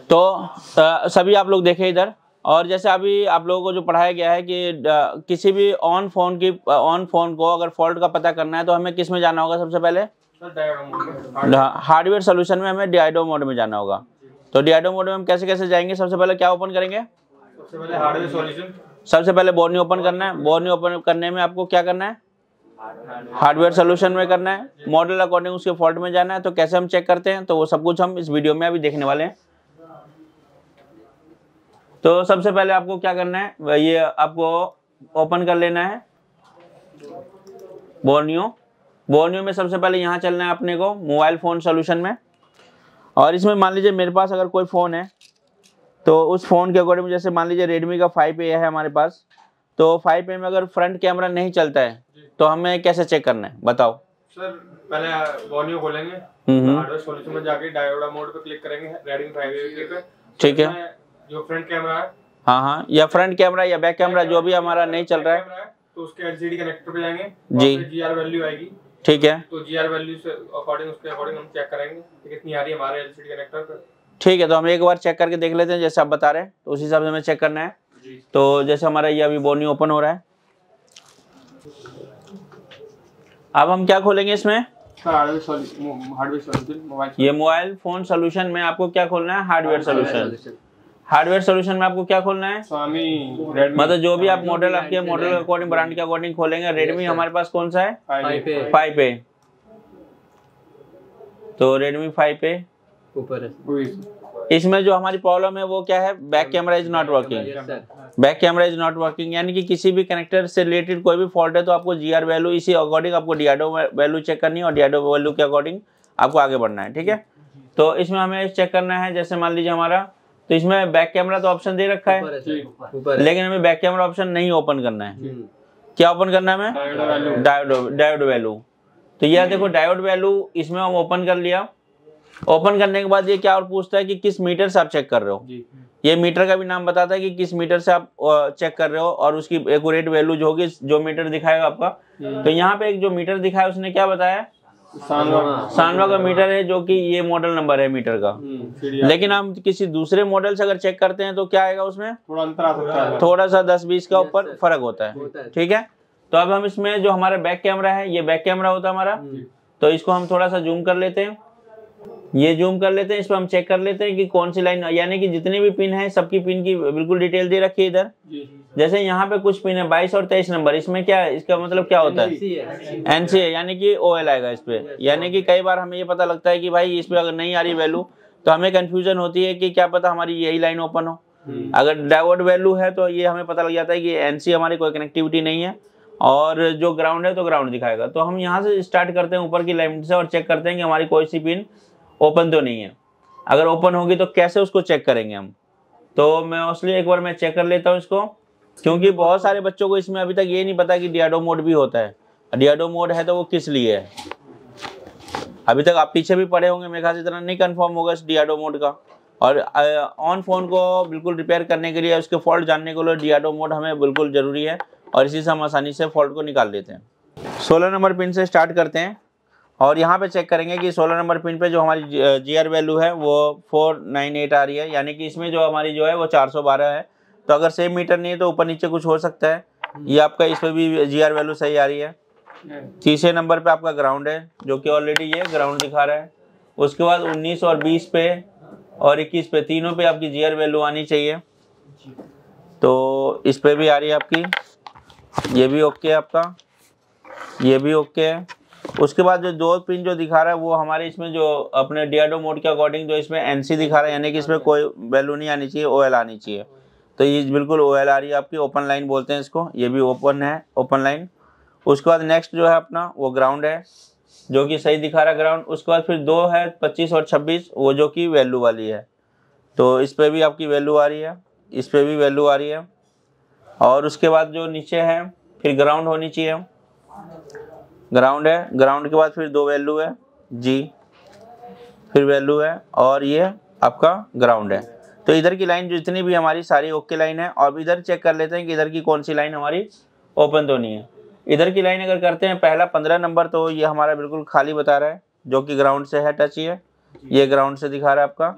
तो सभी आप लोग देखें इधर। और जैसे अभी आप लोगों को जो पढ़ाया गया है कि किसी भी ऑन फोन को अगर फॉल्ट का पता करना है तो हमें किस में जाना होगा? सबसे पहले हार्डवेयर सोल्यूशन में हमें डिआईडो मोड में जाना होगा। तो डिआईडो मोड में हम कैसे कैसे जाएंगे? सबसे पहले क्या ओपन करेंगे? सबसे पहले हार्डवेयर सॉल्यूशन। सबसे पहले बोर्निंग ओपन करना है। बोर्निंग ओपन करने में आपको क्या करना है? हार्डवेयर सोल्यूशन में करना है। मॉडल अकॉर्डिंग उसके फॉल्ट में जाना है। तो कैसे हम चेक करते हैं, तो वो सब कुछ हम इस वीडियो में अभी देखने वाले हैं। तो सबसे पहले आपको क्या करना है, ये आपको ओपन कर लेना है बोर्नियो में। सबसे पहले यहाँ चलना है अपने को मोबाइल फ़ोन सोल्यूशन में। और इसमें मान लीजिए मेरे पास अगर कोई फ़ोन है तो उस फ़ोन के अकॉर्डिंग, जैसे मान लीजिए रेडमी का 5A है हमारे पास, तो 5A में अगर फ्रंट कैमरा नहीं चलता है तो हमें कैसे चेक करना है बताओ? सर पहले बोर्नियो खोलेंगे, हार्डवेयर सॉल्यूशन में जाके डायोडा मोड पे क्लिक करेंगे, रेडमी 5A पे। ठीक है। जो फ्रंट कैमरा है, हाँ, या फ्रंट कैमरा या बैक कैमरा जो भी हमारा नहीं चल रहा है तो उसके एलसीडी कनेक्टर पे जाएंगे जी, जीआर वैल्यू आएगी। ठीक है। तो जीआर वैल्यू से उसके अकॉर्डिंग हम चेक करेंगे कि कितनी आ रही है हमारे एलसीडी कनेक्टर पे। ठीक है, तो हम एक बार चेक करके देख लेते हैं जैसे आप बता रहे हैं, तो उस हिसाब से हमें चेक करना है। तो जैसे हमारा ये अभी बोर्नियो ओपन हो रहा है, अब हम क्या खोलेंगे इसमें? Hardware solution. ये मोबाइल फोन सोल्यूशन में आपको क्या खोलना है? Hardware solution. हार्डवेयर सोल्यूशन में आपको क्या खोलना है? मतलब जो भी आप मॉडल, आपके मॉडल के अकॉर्डिंग, ब्रांड के अकॉर्डिंग खोलेंगे। रेडमी हमारे पास कौन सा है? 5A। तो रेडमी 5A ऊपर है। इसमें जो हमारी प्रॉब्लम है वो क्या है? Back camera is not working. Back camera is not working, यानी कि किसी भी कनेक्टर से रिलेटेड कोई भी फॉल्ट है तो आपको जीआर वैल्यू, इसी अकॉर्डिंग आपको डिआईडो वैल्यू चेक करनी है और डिआईडो वैल्यू के अकॉर्डिंग आपको आगे बढ़ना है। ठीक है, तो इसमें हमें चेक करना है, जैसे मान लीजिए हमारा, तो इसमें बैक कैमरा तो ऑप्शन दे रखा है, लेकिन हमें बैक कैमरा ऑप्शन नहीं ओपन करना है। क्या ओपन करना है हमें? Diode value. तो यह देखो डायोड वैल्यू इसमें हम ओपन कर लिया। ओपन करने के बाद ये क्या और पूछता है कि किस मीटर से आप चेक कर रहे हो। ये मीटर का भी नाम बताता है कि किस मीटर से आप चेक कर रहे हो और उसकी एक्यूरेट वैल्यू जो होगी, जो मीटर दिखाएगा आपका। तो यहाँ पे एक जो मीटर दिखाया उसने क्या बताया? सानवा का मीटर है, जो कि ये मॉडल नंबर है मीटर का। लेकिन हम किसी दूसरे मॉडल से अगर चेक करते हैं तो क्या आएगा उसमें? थोड़ा अंतर आ सकता है, थोड़ा सा 10-20 का ऊपर फर्क होता है। ठीक है, तो अब हम इसमें जो हमारा बैक कैमरा है, ये बैक कैमरा होता है हमारा, तो इसको हम थोड़ा सा जूम कर लेते हैं। ये जूम कर लेते हैं, इस पर हम चेक कर लेते हैं कि कौन सी लाइन, यानी कि जितनी भी पिन है सबकी पिन की बिल्कुल डिटेल दे रखी है इधर। जैसे यहाँ पे कुछ पिन है 22 और 23 नंबर, इसमें क्या है, इसका मतलब क्या होता है? एनसी है, यानी कि ओएल आएगा इस पे। यानी कि कई बार हमें ये पता लगता है कि भाई इस पे अगर नहीं आ रही वैल्यू तो हमें कंफ्यूजन होती है कि क्या पता हमारी यही लाइन ओपन हो। अगर डायोड वैल्यू है तो ये हमें पता लग जाता है कि एनसी हमारी कोई कनेक्टिविटी नहीं है, और जो ग्राउंड है तो ग्राउंड दिखाएगा। तो हम यहाँ से स्टार्ट करते हैं ऊपर की लाइन से और चेक करते हैं कि हमारी कोई सी पिन ओपन तो नहीं है। अगर ओपन होगी तो कैसे उसको चेक करेंगे हम? तो मैं उसलिए एक बार मैं चेक कर लेता हूँ इसको, क्योंकि बहुत सारे बच्चों को इसमें अभी तक ये नहीं पता कि डिआईडो मोड भी होता है। डिआईडो मोड है तो वो किस लिए है, अभी तक आप पीछे भी पढ़े होंगे, मेरे ख्याल से इतना नहीं कंफर्म होगा इस डिआईडो मोड का। और ऑन फोन को बिल्कुल रिपेयर करने के लिए, उसके फॉल्ट जानने के लिए डिआईडो मोड हमें बिल्कुल ज़रूरी है, और इसी से हम आसानी से फॉल्ट को निकाल देते हैं। 16 नंबर पिन से स्टार्ट करते हैं और यहाँ पे चेक करेंगे कि 16 नंबर पिन पे जो हमारी जीआर वैल्यू है वो 498 आ रही है, यानी कि इसमें जो हमारी जो है वो 412 है। तो अगर सेम मीटर नहीं है तो ऊपर नीचे कुछ हो सकता है। ये आपका इस पर भी जीआर वैल्यू सही आ रही है। तीसरे नंबर पे आपका ग्राउंड है, जो कि ऑलरेडी ये ग्राउंड दिखा रहा है। उसके बाद 19 और 20 पे और 21 पे, तीनों पे आपकी जीआर वैल्यू आनी चाहिए। तो इस पे भी आ रही है आपकी, ये भी ओके है आपका, ये भी ओके है। उसके बाद जो दो पिन जो दिखा रहा है वो हमारे इसमें जो अपने डिआईडो मोड के अकॉर्डिंग जो इसमें एनसी दिखा रहा है, यानी कि इसमें कोई वैल्यू नहीं आनी चाहिए, ओएल आनी चाहिए। तो ये बिल्कुल ओएल आ रही है आपकी, ओपन लाइन बोलते हैं इसको, ये भी ओपन है, ओपन लाइन। उसके बाद नेक्स्ट जो है अपना वो ग्राउंड है, जो कि सही दिखा रहा है ग्राउंड। उसके बाद फिर दो है 25 और 26, वो जो कि वैल्यू वाली है। तो इस पर भी आपकी वैल्यू आ रही है, इस पर भी वैल्यू आ रही है। और उसके बाद जो नीचे है फिर ग्राउंड होनी चाहिए, ग्राउंड है। ग्राउंड के बाद फिर दो वैल्यू है जी, फिर वैल्यू है, और ये आपका ग्राउंड है। तो इधर की लाइन जितनी भी हमारी सारी ओके लाइन है। और इधर चेक कर लेते हैं कि इधर की कौन सी लाइन हमारी ओपन तो नहीं है। इधर की लाइन अगर करते हैं पहला 15 नंबर, तो ये हमारा बिल्कुल खाली बता रहा है, जो कि ग्राउंड से है, टच ही है, ये ग्राउंड से दिखा रहा है आपका।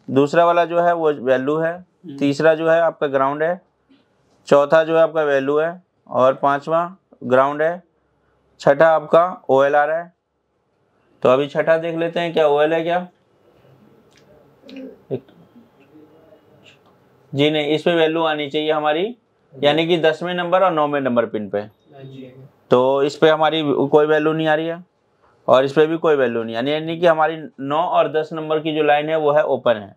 दूसरा वाला जो है वो वैल्यू है, तीसरा जो है आपका ग्राउंड है, चौथा जो है आपका वैल्यू है, और पांचवा ग्राउंड है, छठा आपका OLR है। तो अभी छठा देख लेते हैं क्या OL है क्या। जी नहीं, इस पे वैल्यू आनी चाहिए हमारी, यानी कि 10वें नंबर और 9वें नंबर पिन पे। तो इस पे हमारी कोई वैल्यू नहीं आ रही है और इस पे भी कोई वैल्यू नहीं, यानी कि हमारी 9 और 10 नंबर की जो लाइन है वो है ओपन है।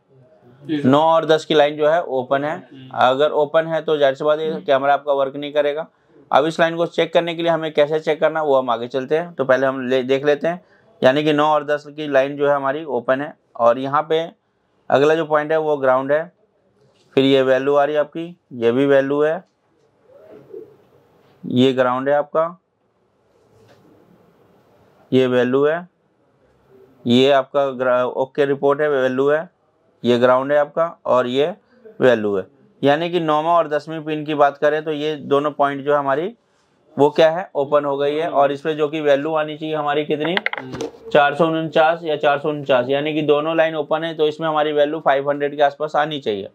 9 और 10 की लाइन जो है ओपन है। अगर ओपन है तो जाहिर सी बात है कैमरा आपका वर्क नहीं करेगा। अब इस लाइन को चेक करने के लिए हमें कैसे चेक करना वो हम आगे चलते हैं। तो पहले हम देख लेते हैं, यानी कि 9 और 10 की लाइन जो है हमारी ओपन है और यहाँ पे अगला जो पॉइंट है वो ग्राउंड है। फिर ये वैल्यू आ रही है आपकी, ये भी वैल्यू है, ये ग्राउंड है आपका, ये वैल्यू है, ये आपका ओके रिपोर्ट है, वैल्यू है, ये ग्राउंड है आपका और ये वैल्यू है। यानी कि 9वां और 10वीं पिन की बात करें तो ये दोनों पॉइंट जो है हमारी वो क्या है ओपन हो गई है। और इस पे जो कि वैल्यू आनी चाहिए हमारी कितनी 449 या 449, यानी कि दोनों लाइन ओपन है तो इसमें हमारी वैल्यू 500 के आसपास आनी चाहिए।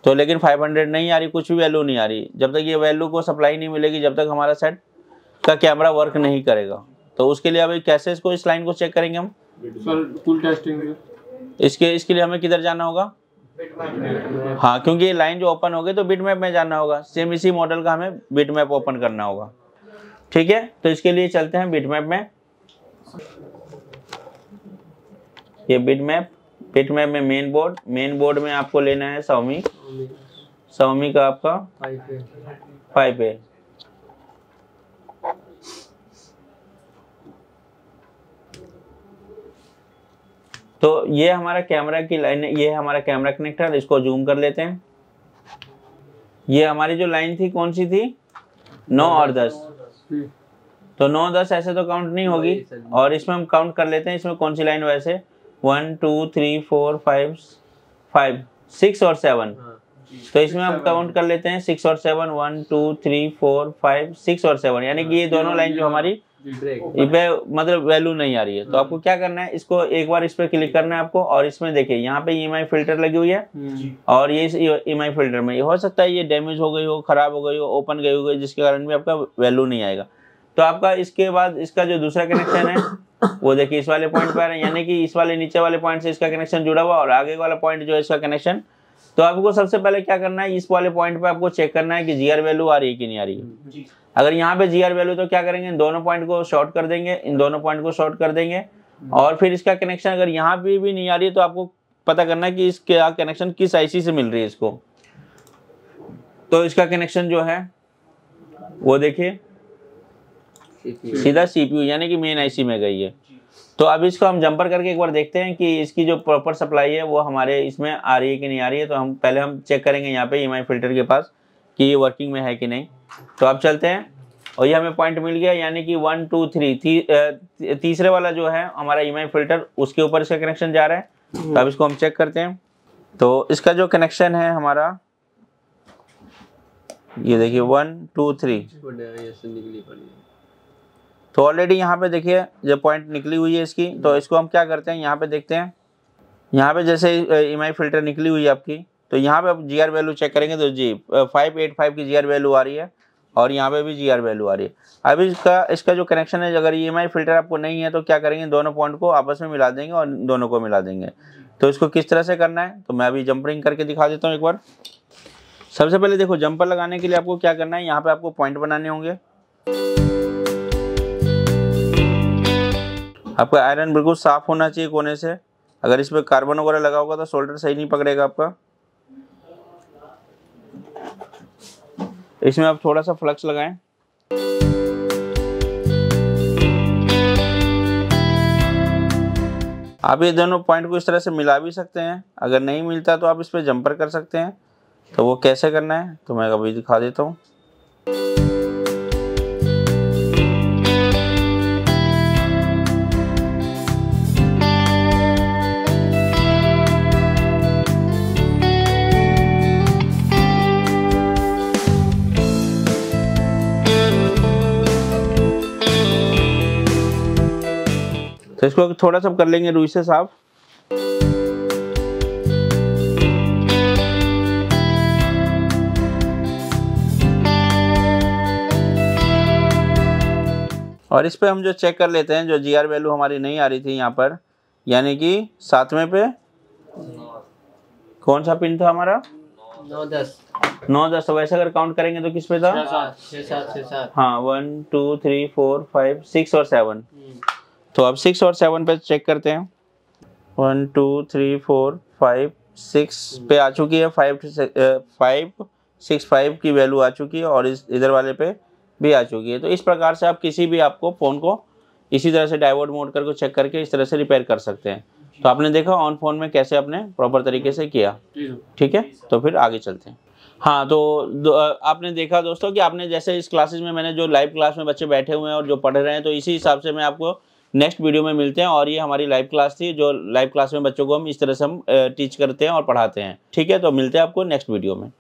तो लेकिन 500 नहीं आ रही, कुछ भी वैल्यू नहीं आ रही। जब तक ये वैल्यू को सप्लाई नहीं मिलेगी जब तक हमारा सेट का कैमरा वर्क नहीं करेगा। तो उसके लिए अभी कैसे इसको इस लाइन को चेक करेंगे हम सर, फुल टेस्टिंग इसके लिए हमें किधर जाना होगा। हाँ, क्योंकि ये लाइन जो ओपन हो गई तो बिटमैप में जाना होगा। सेम इसी मॉडल का हमें बिटमैप ओपन करना होगा। ठीक है, तो इसके लिए चलते हैं बिटमैप में। ये बिटमैप में मेन बोर्ड में आपको लेना है Xiaomi का आपका 5A। तो ये हमारा कैमरा की लाइन है, ये है हमारा कैमरा कनेक्टर। इसको जूम कर लेते हैं। ये हमारी जो लाइन थी कौन सी थी 9 और 10। तो 9 10 ऐसे तो काउंट नहीं होगी और इसमें हम काउंट कर लेते हैं इसमें कौन सी लाइन वैसे 1 2 3 4 5 6 और 7। तो इसमें हम काउंट कर लेते हैं 6 और 7 1 2 3 4 5 6 और 7, यानी कि ये दोनों लाइन जो हमारी पे मतलब वैल्यू नहीं आ रही है। तो आपको क्या करना है, इसको एक बार इस पर क्लिक करना है आपको और इसमें देखिए यहाँ पे EMI फिल्टर लगी हुई है और ये EMI फिल्टर में ये हो सकता है ये डैमेज हो गई हो, खराब हो गई हो, ओपन गई हो गई, जिसके कारण भी आपका वैल्यू नहीं आएगा। तो आपका इसके बाद इसका जो दूसरा कनेक्शन है वो देखिए इस वाले पॉइंट पर है, यानी कि इस वाले नीचे वाले पॉइंट से इसका कनेक्शन जुड़ा हुआ और आगे वाला पॉइंट जो है इसका कनेक्शन। तो आपको सबसे पहले क्या करना है, इस वाले पॉइंट पे आपको चेक करना है कि GR वैल्यू आ रही है कि नहीं आ रही है। अगर यहाँ पे GR वैल्यू तो क्या करेंगे, इन दोनों पॉइंट को शॉर्ट कर देंगे, इन दोनों पॉइंट को शॉर्ट कर देंगे और फिर इसका कनेक्शन अगर यहाँ पे भी नहीं आ रही है तो आपको पता करना है कि इसके कनेक्शन किस IC से मिल रही है इसको। तो इसका कनेक्शन जो है वो देखिए सीधा CPU यानी कि मेन IC में गई है। तो अब इसको हम जंपर करके एक बार देखते हैं कि इसकी जो प्रॉपर सप्लाई है वो हमारे इसमें आ रही है कि नहीं आ रही है। तो हम पहले चेक करेंगे यहाँ पे EMI फिल्टर के पास कि ये वर्किंग में है कि नहीं। तो अब चलते हैं और ये हमें पॉइंट मिल गया, यानी कि 1 2 3 तीसरे वाला जो है हमारा EMI फिल्टर उसके ऊपर इसका कनेक्शन जा रहा है। तो अब इसको हम चेक करते हैं। तो इसका जो कनेक्शन है हमारा ये देखिए 1 2 3। तो ऑलरेडी यहाँ पे देखिए जो पॉइंट निकली हुई है इसकी। तो इसको हम क्या करते हैं, यहाँ पे देखते हैं, यहाँ पे जैसे EMI फिल्टर निकली हुई है आपकी, तो यहाँ पे आप GR वैल्यू चेक करेंगे तो जी 585 की GR वैल्यू आ रही है और यहाँ पे भी GR वैल्यू आ रही है। अभी इसका जो कनेक्शन है, अगर EMI फिल्टर आपको नहीं है तो क्या करेंगे, दोनों पॉइंट को आपस में मिला देंगे और दोनों को मिला देंगे। तो इसको किस तरह से करना है तो मैं अभी जंपरिंग करके दिखा देता हूँ एक बार। सबसे पहले देखो जंपर लगाने के लिए आपको क्या करना है, यहाँ पे आपको पॉइंट बनाने होंगे। आपका आयरन बिल्कुल साफ होना चाहिए कोने से। अगर इसमें कार्बन वगैरह लगा होगा तो सोल्डर सही नहीं पकड़ेगा आपका। इसमें आप थोड़ा सा फ्लक्स लगाएं। आप ये दोनों पॉइंट को इस तरह से मिला भी सकते हैं। अगर नहीं मिलता तो आप इस पर जंपर कर सकते हैं। तो वो कैसे करना है तो मैं अभी दिखा देता हूँ। तो इसको थोड़ा सा कर लेंगे रुई से साफ। और इस पे हम जो चेक कर लेते हैं, जो GR वैल्यू हमारी नहीं आ रही थी यहाँ पर, यानी कि 7वें पे कौन सा पिन था हमारा? 9-10। तो वैसे अगर काउंट करेंगे तो किस पे था? 6-7। हाँ, 1 2 3 4 5 6 और 7। तो अब 6 और 7 पे चेक करते हैं। 1 2 3 4 5 6 पे आ चुकी है, 5 की वैल्यू आ चुकी है और इस इधर वाले पे भी आ चुकी है। तो इस प्रकार से आप किसी भी आपको फ़ोन को इसी तरह से डाइवर्ट मोड करके चेक करके इस तरह से रिपेयर कर सकते हैं। तो आपने देखा ऑन फोन में कैसे आपने प्रॉपर तरीके से किया, ठीक है। तो फिर आगे चलते हैं। हाँ, तो आपने देखा दोस्तों कि आपने जैसे इस क्लासेस में मैंने जो लाइव क्लास में बच्चे बैठे हुए हैं और जो पढ़ रहे हैं, तो इसी हिसाब से मैं आपको नेक्स्ट वीडियो में मिलते हैं। और ये हमारी लाइव क्लास थी, जो लाइव क्लास में बच्चों को हम इस तरह से हम टीच करते हैं और पढ़ाते हैं, ठीक है। तो मिलते हैं आपको नेक्स्ट वीडियो में।